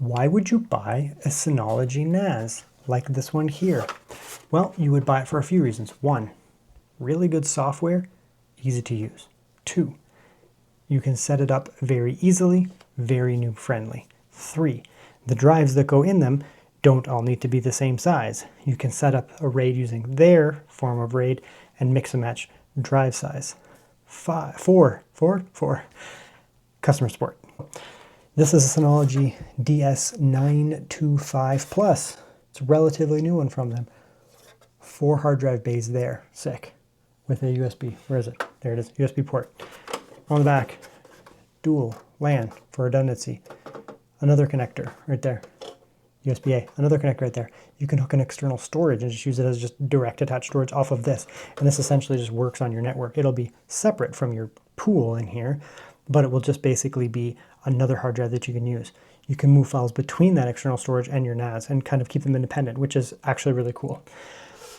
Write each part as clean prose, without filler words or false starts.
Why would you buy a Synology NAS like this one here? Well, you would buy it for a few reasons. One, really good software, easy to use. Two, you can set it up very easily, very noob friendly. Three, the drives that go in them don't all need to be the same size. You can set up a RAID using their form of RAID and mix and match drive size. Four, customer support. This is a Synology DS925 Plus. It's a relatively new one from them. 4 hard drive bays there, sick. With a USB, where is it? There it is, USB port. On the back, dual LAN for redundancy. Another connector right there, USB-A, another connector right there. You can hook an external storage and just use it as just direct attached storage off of this. And this essentially just works on your network. It'll be separate from your pool in here, but it will just basically be another hard drive that you can use. You can move files between that external storage and your NAS and kind of keep them independent, which is actually really cool.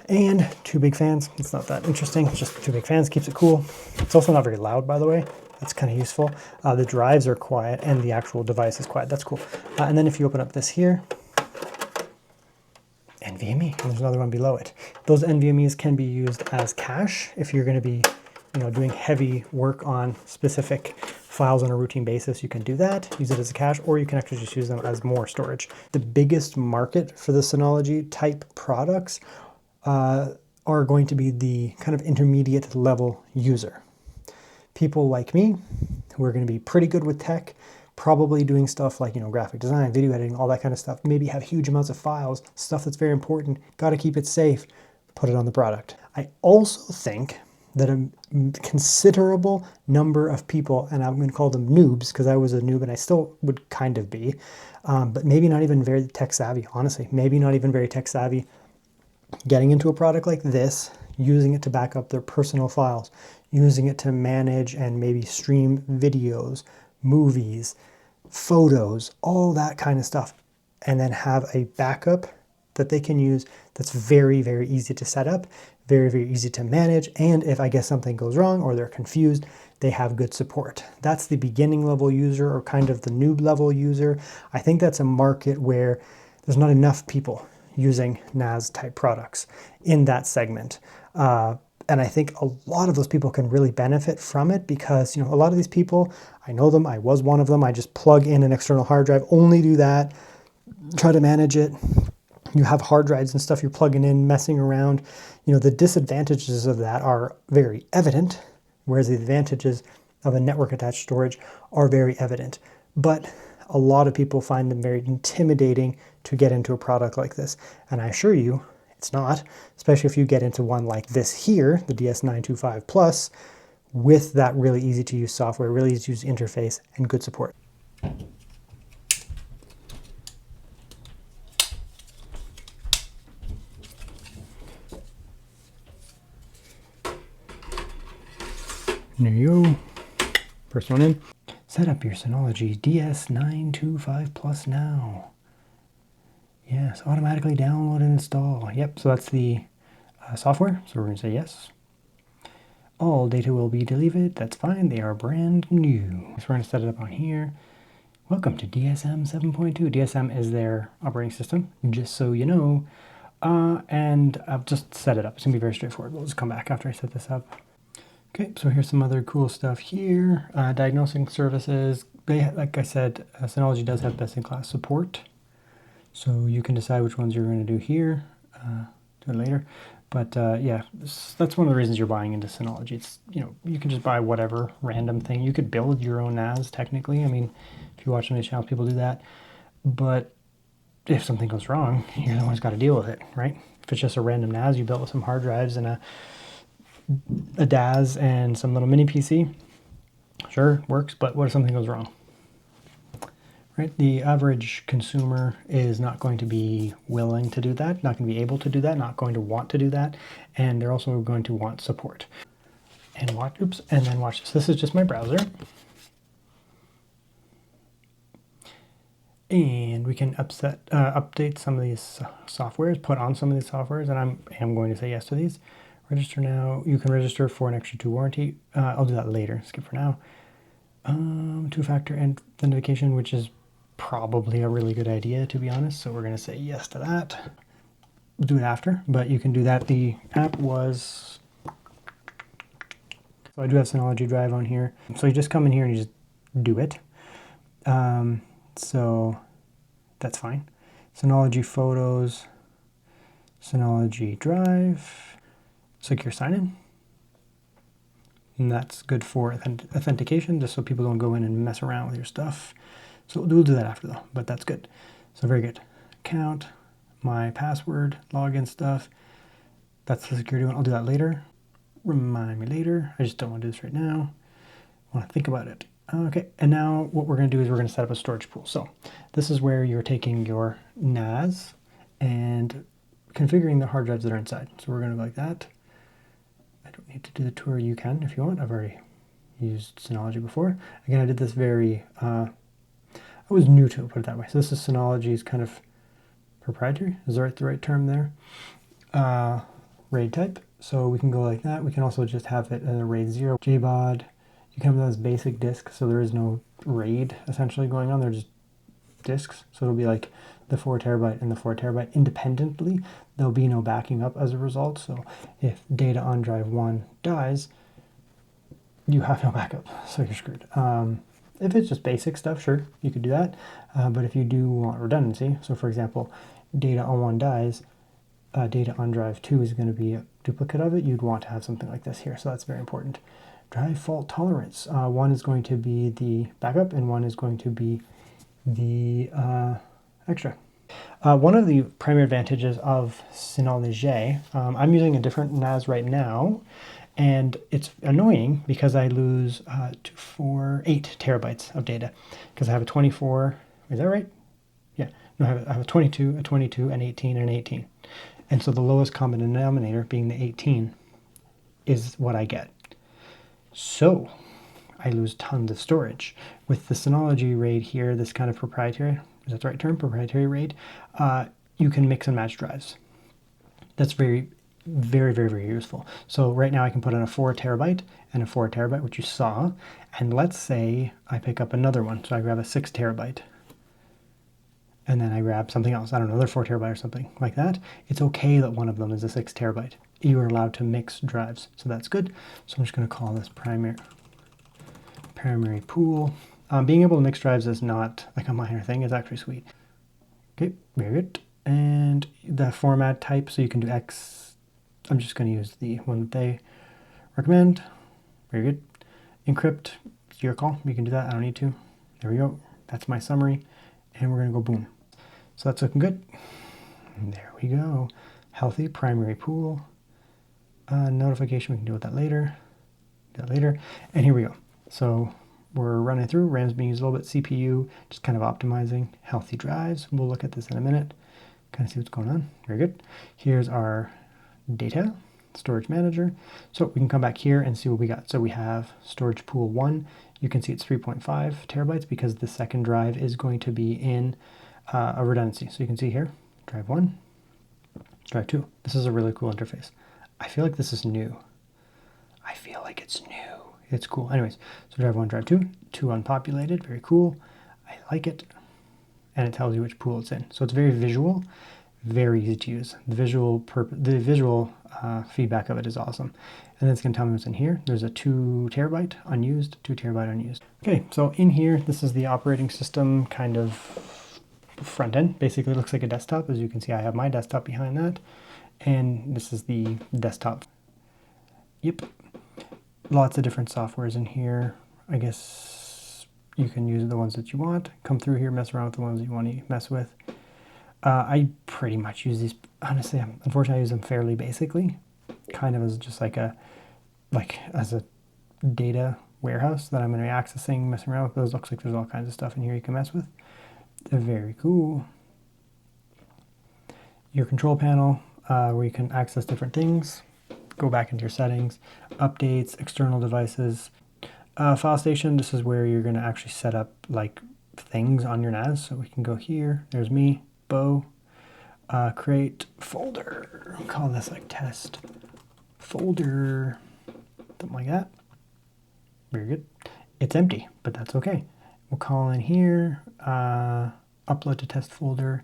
And 2 big fans. It's not that interesting. It's just 2 big fans, keeps it cool. It's also not very loud, by the way. That's kind of useful. The drives are quiet and the actual device is quiet. That's cool. And then if you open up this here, NVMe, and there's another one below it. Those NVMEs can be used as cache if you're going to be, doing heavy work on specific files on a routine basis. You can do that, use it as a cache, or you can actually just use them as more storage. The biggest market for the Synology type products are going to be the kind of intermediate level user. People like me who are going to be pretty good with tech, probably doing stuff like, graphic design, video editing, all that kind of stuff, maybe have huge amounts of files, stuff that's very important, got to keep it safe, put it on the product. I also think that a considerable number of people, and I'm going to call them noobs because I was a noob and I still would kind of be, but maybe not even very tech savvy, honestly, maybe not even very tech savvy, getting into a product like this, using it to back up their personal files, using it to manage and maybe stream videos, movies, photos, all that kind of stuff, and then have a backup that they can use that's very, very easy to set up, very, very easy to manage, and if I guess something goes wrong or they're confused, they have good support. That's the beginning level user or kind of the noob level user. I think that's a market where there's not enough people using NAS type products in that segment. And I think a lot of those people can really benefit from it because, a lot of these people, I know them, I was one of them, I just plug in an external hard drive, only do that, try to manage it. You have hard drives and stuff you're plugging in, messing around. The disadvantages of that are very evident, whereas the advantages of a network attached storage are very evident. But a lot of people find them very intimidating to get into a product like this. And I assure you, it's not, especially if you get into one like this here, the DS925 Plus, with that really easy to use software, really easy to use interface, and good support. There you go. First one in. Set up your Synology DS925 Plus now. Yes, automatically download and install. Yep, so that's the software. So we're going to say yes. All data will be deleted. That's fine. They are brand new. So we're going to set it up on here. Welcome to DSM 7.2. DSM is their operating system, just so you know. And I've just set it up. It's going to be very straightforward. We'll just come back after I set this up. Okay, so here's some other cool stuff here. Diagnosing services. Like I said, Synology does have best-in-class support. So you can decide which ones you're going to do here, do it later. But yeah, that's one of the reasons you're buying into Synology. It's, you can just buy whatever random thing. You could build your own NAS technically. I mean, if you watch some of these channels, people do that. But if something goes wrong, you're the one who's got to deal with it, right? If it's just a random NAS you built with some hard drives and a DAS and some little mini PC, sure, works, but what if something goes wrong? Right? The average consumer is not going to be willing to do that, not going to be able to do that, not going to want to do that, and they're also going to want support. And then watch this. This is just my browser. And we can update some of these softwares, put on some of these softwares, and I am going to say yes to these. Register now. You can register for an extra 2 warranty. I'll do that later. Skip for now. Two-factor authentication, which is probably a really good idea, to be honest. So we're going to say yes to that. We'll do it after, but you can do that. The app was, so I do have Synology Drive on here. So you just come in here and you just do it. So that's fine. Synology Photos, Synology Drive, secure sign-in. And that's good for authentication, just so people don't go in and mess around with your stuff. So we'll do that after though, but that's good. So very good. Account, my password, login stuff. That's the security one. I'll do that later. Remind me later. I just don't want to do this right now. I want to think about it. Okay, and now what we're going to do is we're going to set up a storage pool. So this is where you're taking your NAS and configuring the hard drives that are inside. So we're going to go like that. I don't need to do the tour. You can if you want. I've already used Synology before. Again, I did this very, I was new to it, put it that way. So this is Synology's kind of proprietary. Is that the right term there? RAID type. So we can go like that. We can also just have it as a RAID 0. JBOD. You can have those basic disks, so there is no RAID essentially going on. They're just disks. So it'll be like the 4 terabyte and the 4 terabyte independently. There'll be no backing up as a result. So if data on drive 1 dies, you have no backup. So you're screwed. If it's just basic stuff, sure, you could do that. But if you do want redundancy, so for example, data on 1 dies, data on drive 2 is going to be a duplicate of it. You'd want to have something like this here. So that's very important. Drive fault tolerance. One is going to be the backup and one is going to be the extra. One of the primary advantages of Synology, I'm using a different NAS right now, and it's annoying because I lose 8 terabytes of data because I have a 24, is that right? Yeah, no, I have a 22, an 18, and an 18. And so the lowest common denominator being the 18 is what I get. So I lose tons of storage. With the Synology RAID here, this kind of proprietary, is that the right term? Proprietary RAID, you can mix and match drives. That's very, very, very, very useful. So right now I can put in a 4 terabyte and a 4 terabyte, which you saw. And let's say I pick up another one. So I grab a 6 terabyte. And then I grab something else, I don't know, another 4 terabyte or something like that. It's okay that one of them is a 6 terabyte. You are allowed to mix drives, so that's good. So I'm just going to call this primary pool. Being able to mix drives is not like a minor thing, it's actually sweet. Okay, very good. And the format type, so you can do X. I'm just going to use the one that they recommend. Very good. Encrypt, it's your call. You can do that, I don't need to. There we go. That's my summary. And we're going to go boom. So that's looking good. And there we go. Healthy primary pool. Notification, we can deal with that later. Do that later. And here we go. So we're running through. RAM's being used a little bit. CPU, just kind of optimizing healthy drives. We'll look at this in a minute. Kind of see what's going on. Very good. Here's our data, storage manager. So we can come back here and see what we got. So we have storage pool 1. You can see it's 3.5 terabytes because the second drive is going to be in a redundancy. So you can see here, drive 1, drive 2. This is a really cool interface. I feel like this is new. I feel like it's new. It's cool. Anyways, so drive 1, drive 2, 2 unpopulated, very cool. I like it. And it tells you which pool it's in. So it's very visual, very easy to use. The visual feedback of it is awesome. And then it's going to tell me what's in here. There's a 2 terabyte unused, 2 terabyte unused. Okay, so in here, this is the operating system kind of front end. Basically, it looks like a desktop. As you can see, I have my desktop behind that. And this is the desktop. Yep. Lots of different softwares in here. I guess you can use the ones that you want. Come through here, mess around with the ones that you want to mess with. I pretty much use these, honestly, unfortunately, I use them fairly basically. Kind of as just as a data warehouse that I'm going to be accessing, messing around with. Those looks like there's all kinds of stuff in here you can mess with. They're very cool. Your control panel, where you can access different things. Go back into your settings, updates, external devices. File station, this is where you're going to actually set up like things on your NAS. So we can go here. There's me, Bo. Create folder. I'll call this like test folder, something like that. Very good. It's empty, but that's okay. We'll call in here, upload to test folder,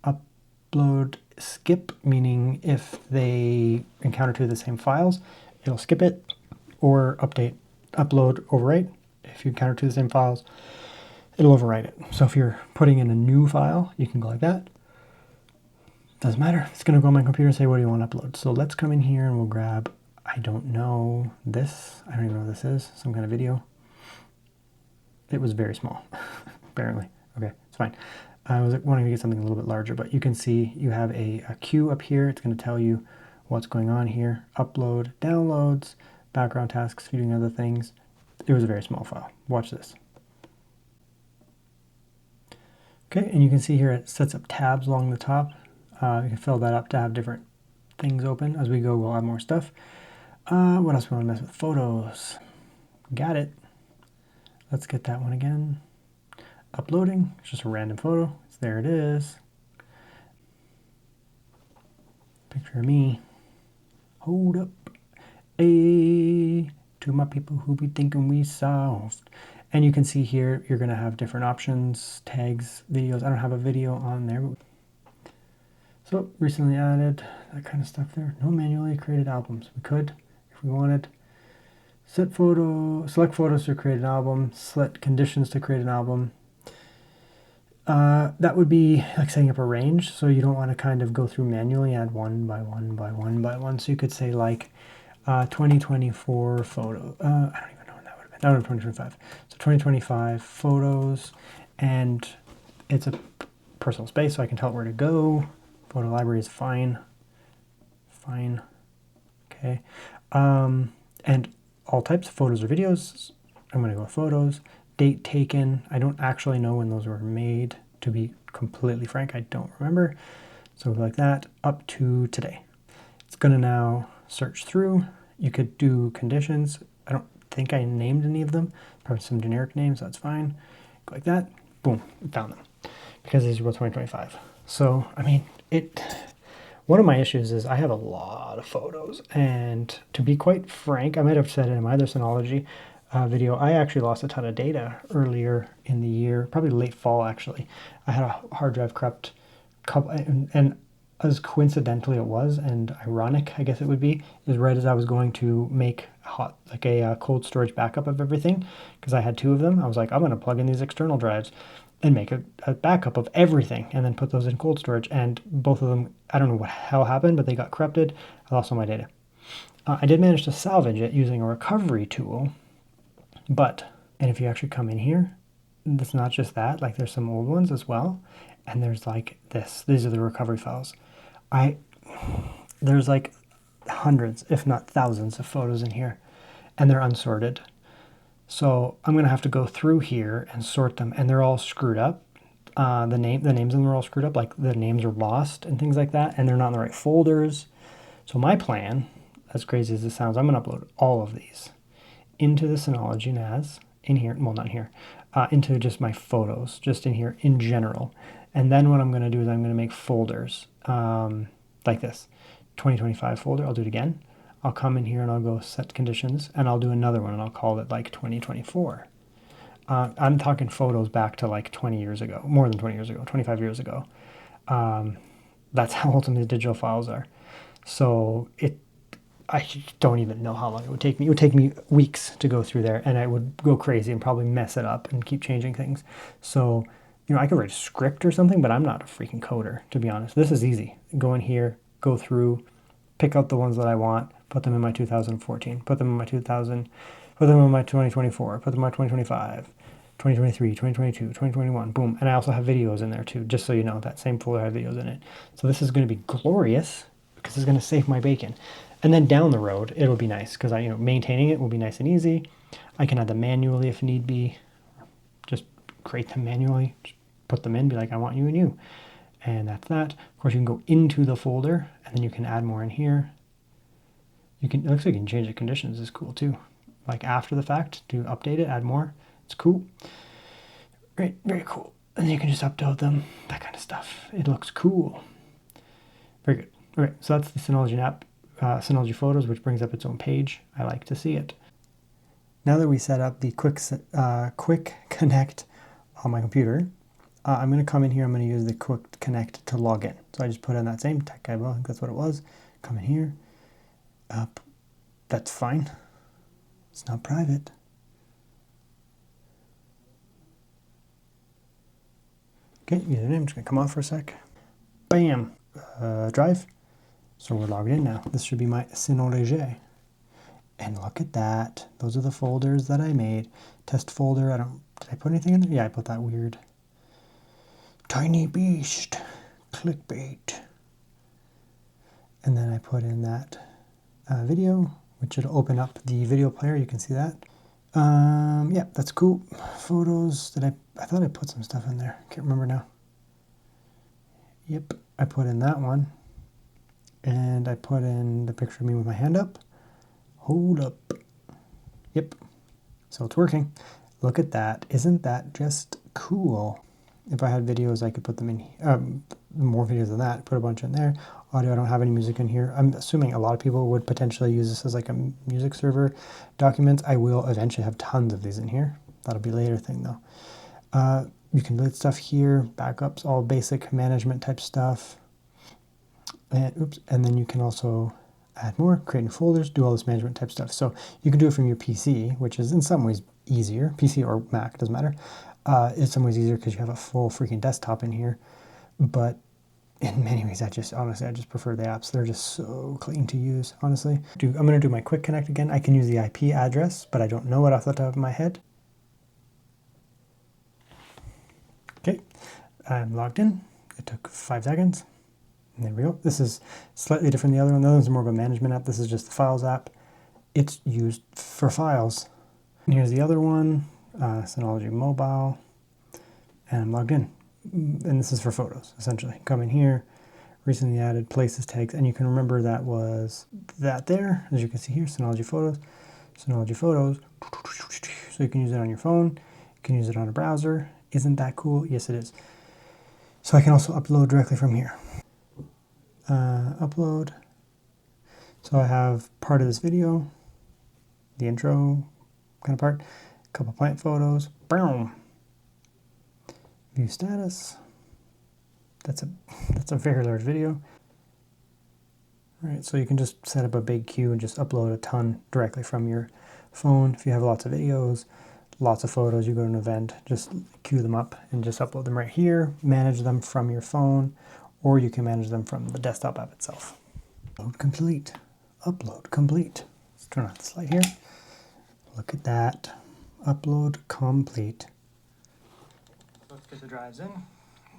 upload skip, meaning if they encounter two of the same files, it'll skip it, or update, upload, overwrite. If you encounter two of the same files, it'll overwrite it. So if you're putting in a new file, you can go like that. Doesn't matter. It's going to go on my computer and say, what do you want to upload? So let's come in here and we'll grab, I don't know, this. I don't even know what this is. Some kind of video. It was very small, apparently. Okay, it's fine. I was wanting to get something a little bit larger, but you can see you have a queue up here. It's going to tell you what's going on here. Upload, downloads, background tasks, doing other things. It was a very small file. Watch this. Okay, and you can see here it sets up tabs along the top. You can fill that up to have different things open. As we go, we'll add more stuff. What else we want to mess with? Photos. Got it. Let's get that one again. Uploading. It's just a random photo. There it is. Picture of me. Hold up. Hey, to my people who be thinking we soft. And you can see here, you're going to have different options, tags, videos. I don't have a video on there. So recently added, that kind of stuff there. No manually created albums. We could, if we wanted. Select photos to create an album. Select conditions to create an album. That would be like setting up a range. So you don't want to kind of go through manually, add one by one by one by one. So you could say like 2024 photo. I don't even know when that would have been. That would have been 2025. So 2025 photos, and it's a personal space, so I can tell it where to go. Photo library is fine. Fine. Okay. And all types of photos or videos. I'm going to go with photos. Date taken. I don't actually know when those were made. To be completely frank, I don't remember. So like that, up to today. It's going to now search through. You could do conditions. I don't think I named any of them. Probably some generic names, that's fine. Go like that. Boom, found them. Because these were 2025. So, I mean, one of my issues is I have a lot of photos. And to be quite frank, I might have said it in my other Synology video, I actually lost a ton of data earlier in the year, probably late fall actually. I had a hard drive corrupt, and as coincidentally it was, and ironic I guess it would be, is right as I was going to make a cold storage backup of everything, because I had two of them. I was like, I'm going to plug in these external drives and make a backup of everything and then put those in cold storage, and both of them, I don't know what hell happened, but they got corrupted. I lost all my data. I did manage to salvage it using a recovery tool. And if you actually come in here, it's not just that, like there's some old ones as well. And there's like this, these are the recovery files. There's like hundreds, if not thousands of photos in here, and they're unsorted. So I'm going to have to go through here and sort them, and they're all screwed up. The names in them are all screwed up, like the names are lost and things like that, and they're not in the right folders. So my plan, as crazy as it sounds, I'm going to upload all of these into the Synology NAS, in here, well not here, into just my photos, just in here in general. And then what I'm going to do is I'm going to make folders like this, 2025 folder. I'll do it again. I'll come in here and I'll go set conditions, and I'll do another one and I'll call it like 2024. I'm talking photos back to like 20 years ago, more than 20 years ago, 25 years ago. That's how old some of these digital files are. So I don't even know how long it would take me. It would take me weeks to go through there, and I would go crazy and probably mess it up and keep changing things. So, I could write a script or something, but I'm not a freaking coder, to be honest. This is easy. Go in here, go through, pick out the ones that I want, put them in my 2014, put them in my 2000, put them in my 2024, put them in my 2025, 2023, 2022, 2021, boom. And I also have videos in there too, just so you know, that same folder has videos in it. So this is going to be glorious because it's going to save my bacon. And then down the road, it'll be nice because maintaining it will be nice and easy. I can add them manually if need be. Just create them manually, just put them in, be like, I want you and you. And that's that. Of course, you can go into the folder and then you can add more in here. It looks like you can change the conditions. It's cool too. Like after the fact, to update it, add more. It's cool. Right, very cool. And then you can just upload them, that kind of stuff. It looks cool. Very good. All right, so that's the Synology app. Synology Photos, which brings up its own page. I like to see it. Now that we set up the quick connect on my computer, I'm going to come in here. I'm going to use the quick connect to log in. So I just put in that same tech guide. Well, I think that's what it was. Come in here. Up. That's fine. It's not private. Okay, username. I'm just going to come off for a sec. Bam. Drive. So we're logged in now. This should be my Synology. And look at that. Those are the folders that I made. Test folder. Did I put anything in there? Yeah, I put that weird tiny beast clickbait. And then I put in that video, which should open up the video player. You can see that. Yeah, that's cool. Photos. I thought I put some stuff in there. Can't remember now. Yep, I put in that one. And I put in the picture of me with my hand up. Hold up. Yep. So it's working. Look at that. Isn't that just cool? If I had videos, I could put them in, more videos than that, put a bunch in there. Audio, I don't have any music in here. I'm assuming a lot of people would potentially use this as like a music server document. I will eventually have tons of these in here. That'll be a later thing though. You can delete stuff here, backups, all basic management type stuff. And then you can also add more, create new folders, do all this management type stuff. So you can do it from your PC, which is in some ways easier. PC or Mac, doesn't matter. In some ways easier because you have a full freaking desktop in here. But in many ways, honestly, I just prefer the apps. They're just so clean to use, honestly. I'm going to do my quick connect again. I can use the IP address, but I don't know it off the top of my head. Okay, I'm logged in. It took 5 seconds. And there we go. This is slightly different than the other one. The other one's more of a management app. This is just the Files app. It's used for files. And here's the other one, Synology Mobile. And I'm logged in. And this is for photos, essentially. Come in here, recently added places tags. And you can remember that was that there. As you can see here, Synology Photos. Synology Photos. So you can use it on your phone. You can use it on a browser. Isn't that cool? Yes, it is. So I can also upload directly from here. Upload. So I have part of this video, the intro kind of part, a couple plant photos, boom. View status. That's a very large video. All right, so you can just set up a big queue and just upload a ton directly from your phone. If you have lots of videos, lots of photos, you go to an event, just queue them up and just upload them right here, manage them from your phone, or you can manage them from the desktop app itself. Upload complete. Upload complete. Let's turn off this light here. Look at that. Upload complete. So let's get the drives in.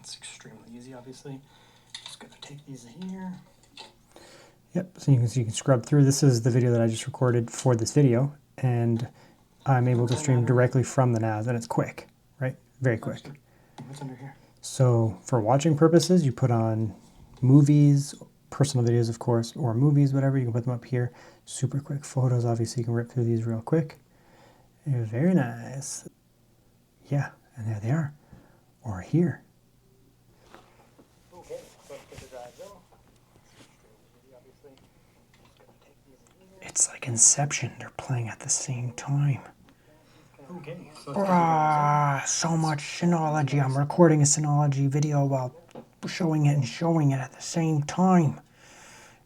It's extremely easy, obviously. Just gonna take these here. Yep, so you can scrub through. This is the video that I just recorded for this video, and I'm able to stream directly from the NAS, and it's quick, right? Very quick. What's under here? So for watching purposes, you put on movies, personal videos, of course, or movies, whatever. You can put them up here. Super quick. Photos, obviously, you can rip through these real quick. Very nice. Yeah, and there they are. Or here. Okay, so let's get the drives in. It's like Inception. They're playing at the same time. Okay, so much Synology. I'm recording a Synology video while showing it at the same time.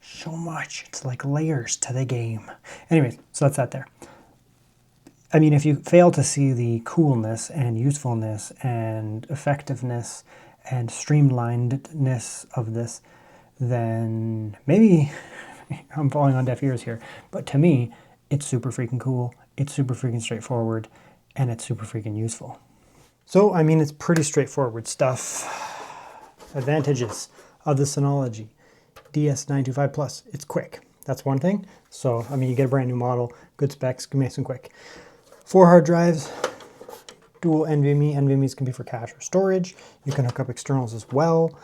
So much. It's like layers to the game. Anyways, so that's that there. I mean, if you fail to see the coolness and usefulness and effectiveness and streamlinedness of this, then maybe I'm falling on deaf ears here. But to me, it's super freaking cool. It's super freaking straightforward. And it's super freaking useful. So, I mean, it's pretty straightforward stuff. Advantages of the Synology DS925 Plus. It's quick. That's one thing. So, I mean, you get a brand new model, good specs, nice and quick. 4 hard drives, dual NVMe. NVMe's can be for cache or storage. You can hook up externals as well.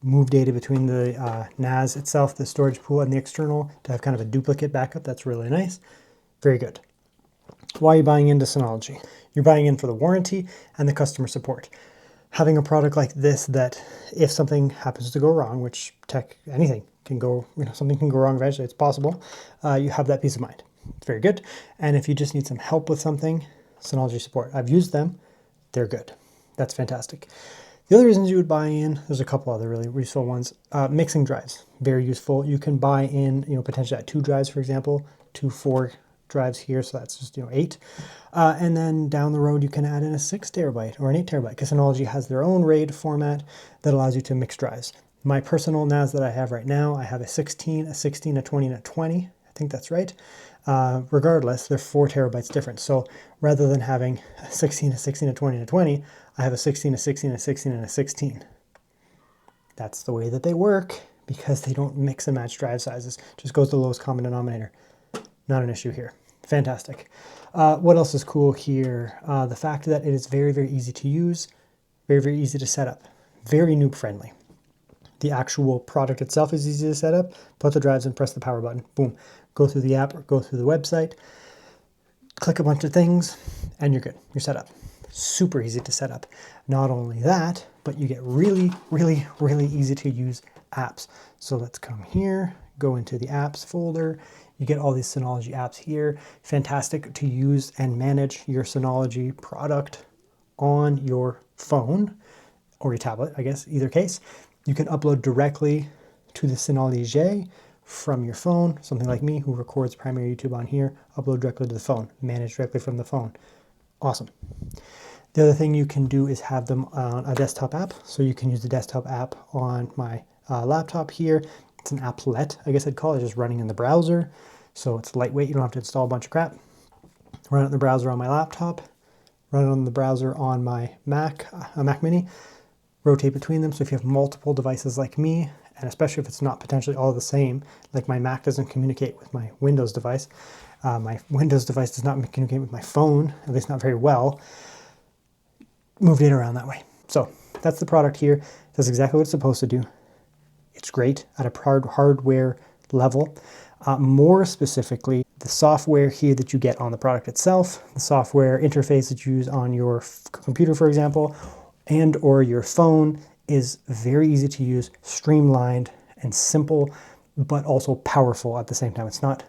Move data between the NAS itself, the storage pool, and the external to have kind of a duplicate backup. That's really nice. Very good. Why are you buying into Synology? You're buying in for the warranty and the customer support. Having a product like this that if something happens to go wrong, which anything can go, something can go wrong eventually, it's possible, you have that peace of mind. It's very good. And if you just need some help with something, Synology support. I've used them. They're good. That's fantastic. The other reasons you would buy in, there's a couple other really useful ones. Mixing drives, very useful. You can buy in, potentially at 2 drives, for example, 4 drives here, so that's just 8. And then down the road, you can add in a 6 terabyte or an 8 terabyte, because Synology has their own RAID format that allows you to mix drives. My personal NAS that I have right now, I have a 16, a 16, a 20, and a 20. I think that's right. Regardless, they're 4 terabytes different. So rather than having a 16, a 16, a 20, and a 20, I have a 16, a 16, a 16, and a 16. That's the way that they work because they don't mix and match drive sizes. Just goes to the lowest common denominator. Not an issue here. Fantastic. What else is cool here? The fact that it is very, very easy to use, very, very easy to set up, very noob friendly. The actual product itself is easy to set up. Put the drives in, press the power button, boom. Go through the app or go through the website, click a bunch of things, and you're good. You're set up. Super easy to set up. Not only that, but you get really, really, really easy to use apps. So let's come here, go into the apps folder. You get all these Synology apps here. Fantastic to use and manage your Synology product on your phone or your tablet, I guess, either case. You can upload directly to the Synology from your phone. Something like me who records primary YouTube on here, upload directly to the phone, manage directly from the phone. Awesome. The other thing you can do is have them on a desktop app. So you can use the desktop app on my laptop here. It's an applet, I guess I'd call it, just running in the browser. So it's lightweight, you don't have to install a bunch of crap. Run it in the browser on my laptop, run it on the browser on my Mac, a Mac Mini, rotate between them. So if you have multiple devices like me, and especially if it's not potentially all the same, like my Mac doesn't communicate with my Windows device, my Windows device does not communicate with my phone, at least not very well, move data around that way. So that's the product here. It does exactly what it's supposed to do. It's great at a hardware level. More specifically, the software here that you get on the product itself, the software interface that you use on your computer, for example, and or your phone is very easy to use, streamlined and simple, but also powerful at the same time. It's not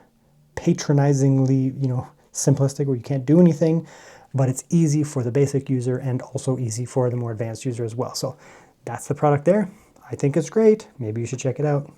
patronizingly, simplistic where you can't do anything, but it's easy for the basic user and also easy for the more advanced user as well. So that's the product there. I think it's great. Maybe you should check it out.